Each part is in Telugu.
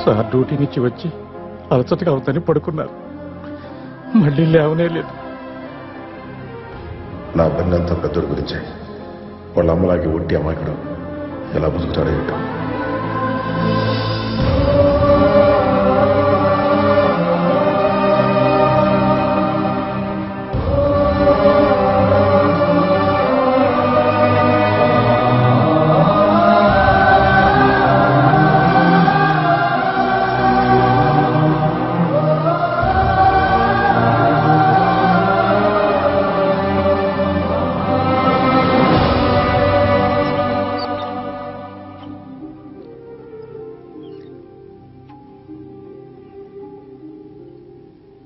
సార్ డ్యూటీ నుంచి వచ్చి అలసటగా అవుతాని పడుకున్నారు. మళ్ళీ లేవనే లేదు. నా బంధంతా పెద్దోడి గురించే. వాళ్ళ అమ్మలాగే ఒట్టి అమాయకుడు ఎలా బతుకుతాడో ఏంటో.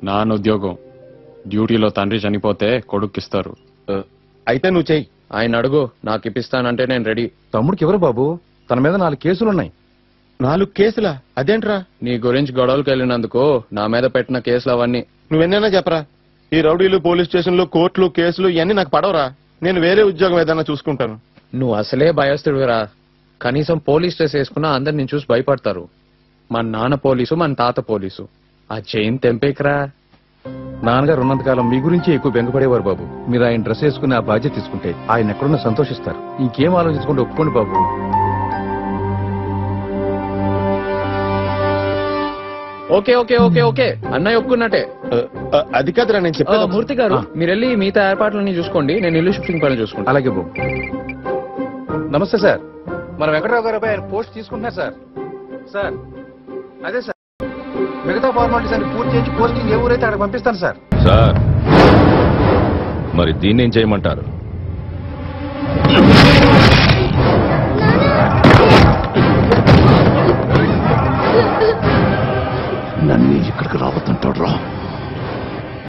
నాన్న ఉద్యోగం, డ్యూటీలో తండ్రి చనిపోతే కొడుక్కిస్తారు. అయితే నువ్వు చెయ్యి. ఆయన అడుగు, నాకు ఇప్పిస్తానంటే నేను రెడీ. తమ్ముడికి ఎవరు బాబు? తన మీద 4 కేసులున్నాయి. 4 కేసులా? అదేంట్రా? నీ గురించి గొడవలకు వెళ్ళినందుకు నా మీద పెట్టిన కేసులు అవన్నీ. నువ్వెన్నైనా చెప్పరా. ఈ రౌడీలు, పోలీస్ స్టేషన్లు, కోర్టులు, కేసులు ఇవన్నీ నాకు పడవరా. నేను వేరే ఉద్యోగం ఏదైనా చూసుకుంటాను. నువ్వు అసలే భయస్తుడివిరా. కనీసం పోలీస్ డ్రెస్ వేసుకున్నా అందరు నేను చూసి భయపడతారు. మన నాన్న పోలీసు, మన తాత పోలీసు. ఆ చైన్ తెంపేకరా. నాన్నగారు ఉన్నంతకాలం మీ గురించి ఎక్కువ బెంగపడేవారు బాబు. మీరు ఆయన డ్రెస్ వేసుకుని ఆ బాధ్యత తీసుకుంటే ఆయన ఎక్కడున్నా సంతోషిస్తారు. ఇంకేం ఆలోచించుకుంటే ఒప్పుకోండి బాబు. ఓకే ఓకే ఓకే ఓకే అన్నయ్య ఒప్పుకున్నట్టే. అది కాదురా నేను చెప్పాను. మూర్తి గారు, మీరు వెళ్ళి మిగతా ఏర్పాట్లన్నీ చూసుకోండి, నేను ఇల్లు షిఫ్టింగ్ పనులు చూసుకుంటా. అలాగే బాబు. నమస్తే సార్. మన వెంకటరావు గారు ఆయన పోస్ట్ తీసుకుంటున్నారు సార్. సార్ అదే సార్, మిగతా ఫార్మాలిటీస్ అన్ని పూర్తి చేసి పోస్టింగ్ ఏ ఊరైతే అక్కడ పంపిస్తాను సార్. సార్ మరి దీన్ని ఏం చేయమంటారు? నన్ను ఇక్కడికి రావద్దంటాడు రా.